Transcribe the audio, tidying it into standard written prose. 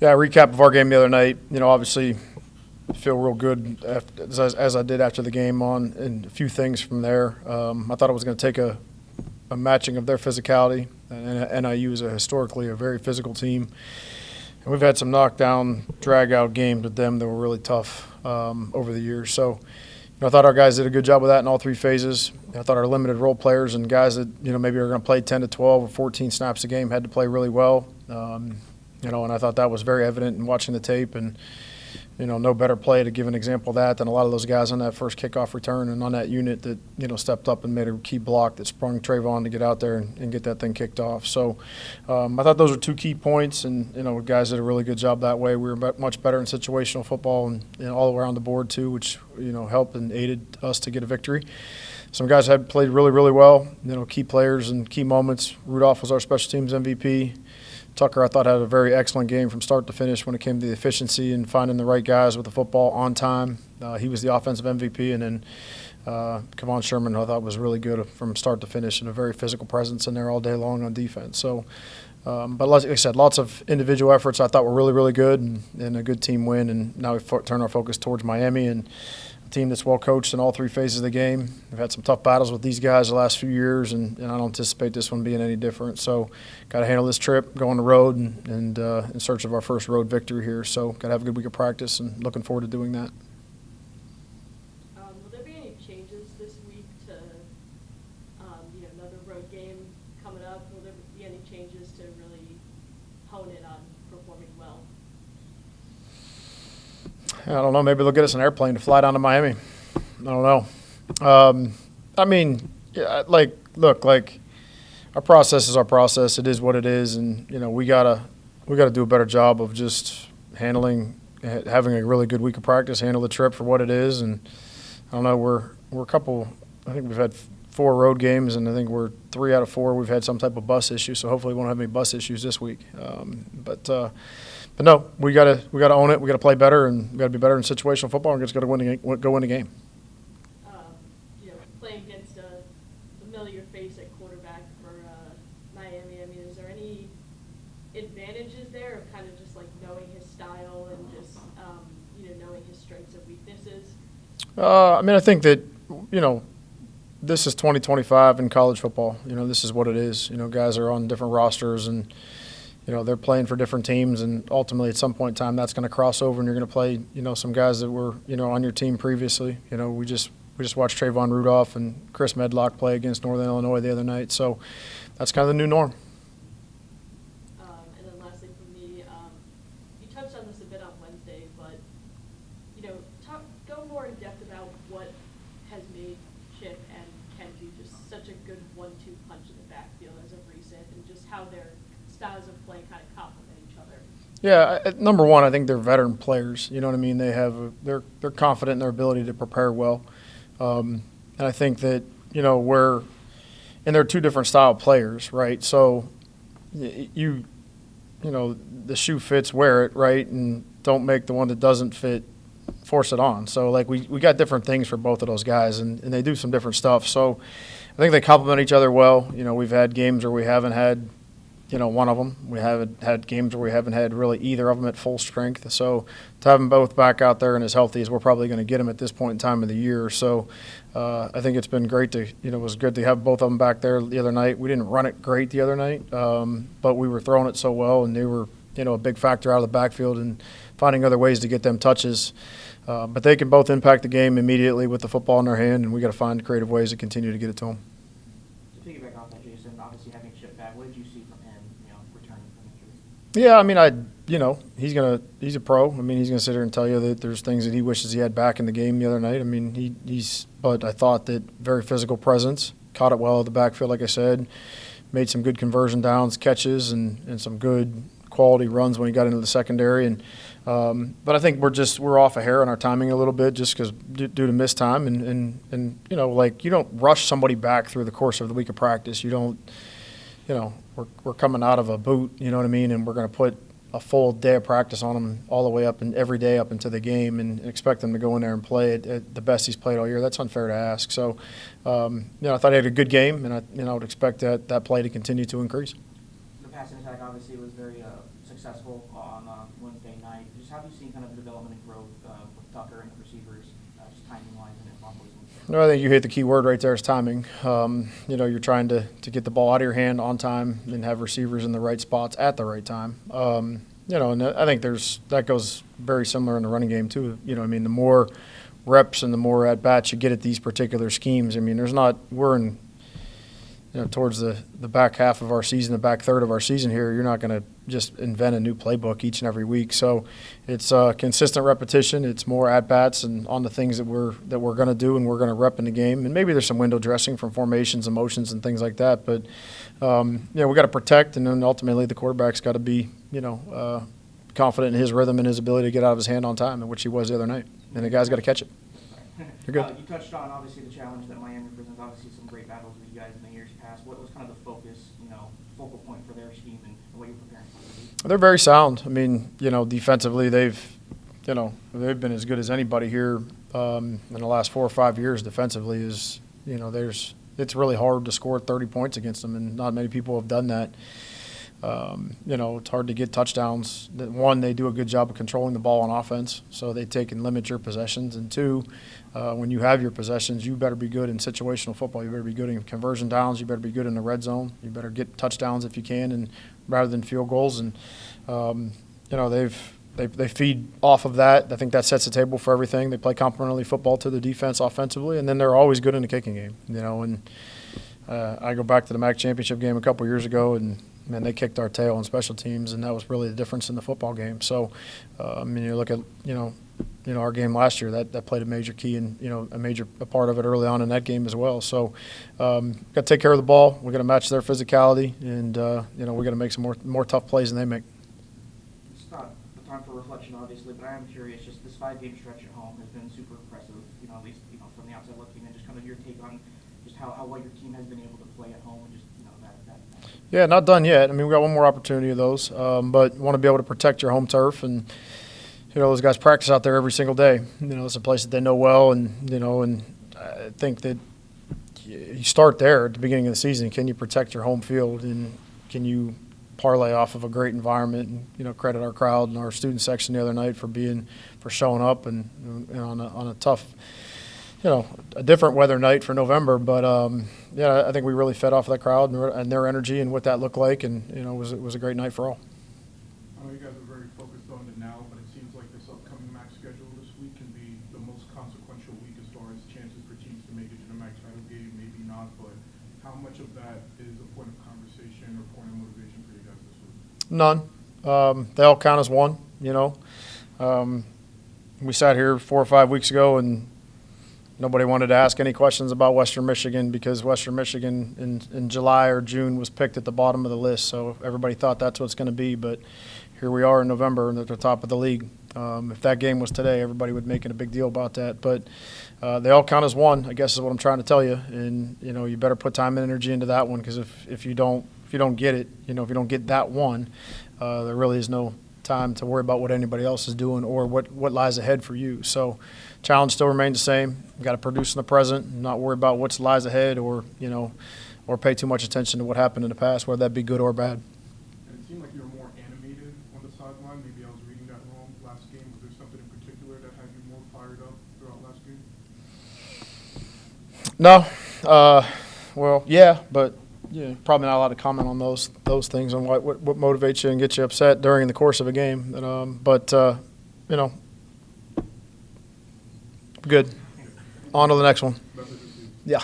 Yeah, recap of our game the other night. Obviously, feel real good as I did after the game and a few things from there. I thought it was going to take a matching of their physicality, and NIU is historically a very physical team. And we've had some knockdown, drag-out games with them that were really tough over the years. So, I thought our guys did a good job with that in all three phases. I thought our limited role players and guys that maybe are going to play 10 to 12 or 14 snaps a game had to play really well. And I thought that was very evident in watching the tape. And no better play to give an example of that than a lot of those guys on that first kickoff return and on that unit that stepped up and made a key block that sprung Trayvon to get out there and get that thing kicked off. So I thought those were two key points, and guys did a really good job that way. We were much better in situational football and all around the board too, which helped and aided us to get a victory. Some guys had played really, really well. Key players and key moments. Rudolph was our special teams MVP. Tucker, I thought, had a very excellent game from start to finish when it came to the efficiency and finding the right guys with the football on time. He was the offensive MVP, and then Kevon Sherman, I thought, was really good from start to finish and a very physical presence in there all day long on defense. So, but like I said, lots of individual efforts I thought were really, really good and a good team win. And now we turn our focus towards Miami and a team that's well coached in all three phases of the game. We've had some tough battles with these guys the last few years, and I don't anticipate this one being any different. So, got to handle this trip, go on the road, and in search of our first road victory here. So, got to have a good week of practice, and looking forward to doing that. Will there be any changes this week to, another road game coming up? Will there be any changes to really hone in on performing well? I don't know. Maybe they'll get us an airplane to fly down to Miami. I don't know. I mean, yeah, look, our process is our process. It is what it is, and we gotta do a better job of just having a really good week of practice, handle the trip for what it is. And I don't know, we're a couple. I think we've had 4 road games, and I think we're 3 out of 4 we've had some type of bus issue. So hopefully we won't have any bus issues this week. But no, we gotta own it. We gotta play better, and we gotta be better in situational football. And just gotta go win the game. Playing against a familiar face at quarterback for Miami. I mean, is there any advantages there of kind of just like knowing his style and just knowing his strengths and weaknesses? I think that this is 2025 in college football. This is what it is. Guys are on different rosters and. They're playing for different teams, and ultimately at some point in time that's going to cross over, and you're going to play, some guys that were, on your team previously. We just watched Trayvon Rudolph and Chris Medlock play against Northern Illinois the other night, so that's kind of the new norm. And then lastly for me, you touched on this a bit on Wednesday, but go more in depth about what has made Chip and Kenji just such a good 1-2 punch in the backfield as of recent, and just how their styles of play kind of complement each other. Yeah, number one, I think they're veteran players. You know what I mean? They're confident in their ability to prepare well, and I think that they're two different style players, right? So the shoe fits, wear it, right, and don't make the one that doesn't fit force it on. So we got different things for both of those guys, and they do some different stuff. So I think they complement each other well. We've had games where we haven't had. One of them. We haven't had games where we haven't had really either of them at full strength. So to have them both back out there and as healthy as we're probably going to get them at this point in time of the year. So I think it's been great to, it was good to have both of them back there the other night. We didn't run it great the other night, but we were throwing it so well, and they were, a big factor out of the backfield and finding other ways to get them touches. But they can both impact the game immediately with the football in their hand, and we got to find creative ways to continue to get it to them. To piggyback off that, Jason, obviously having Chip back, what did you see from him, returning from injury? Yeah, I mean, he's a pro. I mean, he's gonna sit here and tell you that there's things that he wishes he had back in the game the other night. I mean, but I thought that very physical presence, caught it well at the backfield, like I said, made some good conversion downs, catches, and some good quality runs when he got into the secondary. And but I think we're off a hair on our timing a little bit just because due to missed time and you don't rush somebody back through the course of the week of practice. You don't. We're coming out of a boot, you know what I mean, and we're going to put a full day of practice on him all the way up and every day up into the game and expect him to go in there and play at the best he's played all year. That's unfair to ask. So, I thought he had a good game, and I would expect that play to continue to increase. The passing attack obviously was very successful on Wednesday. how have you seen kind of the development and growth with Tucker and the receivers, just timing-wise and ball placement? No, I think you hit the key word right there is timing. You're trying to get the ball out of your hand on time and have receivers in the right spots at the right time. And I think that goes very similar in the running game too. The more reps and the more at bats you get at these particular schemes. We're in towards the back half of our season, the back third of our season here. You're not going to just invent a new playbook each and every week. So it's consistent repetition. It's more at bats and on the things that we're going to do and we're going to rep in the game. And maybe there's some window dressing from formations and motions and things like that. But we got to protect, and then ultimately the quarterback's got to be confident in his rhythm and his ability to get out of his hand on time, which he was the other night. And the guy's got to catch it. You're good. You touched on, obviously, the challenge that Miami presents. Obviously, some great battles with you guys in the years past. What was kind of the focal point for their scheme and what you're preparing for? They're very sound. Defensively, they've been as good as anybody here in the last 4 or 5 years. Defensively, it's really hard to score 30 points against them, and not many people have done that. It's hard to get touchdowns. One, they do a good job of controlling the ball on offense, so they take and limit your possessions. And two, when you have your possessions, you better be good in situational football. You better be good in conversion downs. You better be good in the red zone. You better get touchdowns if you can, and rather than field goals. And they feed off of that. I think that sets the table for everything. They play complementary football to the defense offensively, and then they're always good in the kicking game. I go back to the MAC championship game a couple years ago, and man, they kicked our tail on special teams, and that was really the difference in the football game. So, you look at our game last year, that played a major key and a part of it early on in that game as well. So, got to take care of the ball. We're going to match their physicality, and we're going to make some more tough plays than they make. It's not the time for reflection, obviously, but I am curious. Just this 5-game stretch at home has been super impressive. At least from the outside looking, and just kind of your take on just how well your team has been able to play at home, and just that. Yeah, not done yet. We got one more opportunity of those, but want to be able to protect your home turf, and those guys practice out there every single day. It's a place that they know well, and I think that you start there at the beginning of the season. Can you protect your home field, and can you parlay off of a great environment? And credit our crowd and our student section the other night for showing up and on a tough. A different weather night for November, but I think we really fed off of that crowd and their energy and what that looked like, and it was a great night for all. I know you guys are very focused on the now, but it seems like this upcoming MAC schedule this week can be the most consequential week as far as chances for teams to make it to the MAC title game. Maybe not, but how much of that is a point of conversation or point of motivation for you guys this week? None. They all count as one. We sat here 4 or 5 weeks ago and nobody wanted to ask any questions about Western Michigan because Western Michigan in July or June was picked at the bottom of the list. So everybody thought that's what it's going to be. But here we are in November and at the top of the league. If that game was today, everybody would make it a big deal about that. But they all count as one, I guess is what I'm trying to tell you. And, you better put time and energy into that one because if you don't get it, if you don't get that one, there really is no time to worry about what anybody else is doing or what lies ahead for you. So challenge still remains the same. You've got to produce in the present and not worry about what lies ahead or pay too much attention to what happened in the past, whether that be good or bad. And it seemed like you were more animated on the sideline. Maybe I was reading that wrong last game. Was there something in particular that had you more fired up throughout last game? No. Well, yeah, but probably not allowed to comment on those things on what motivates you and gets you upset during the course of a game. Good. On to the next one. Yeah.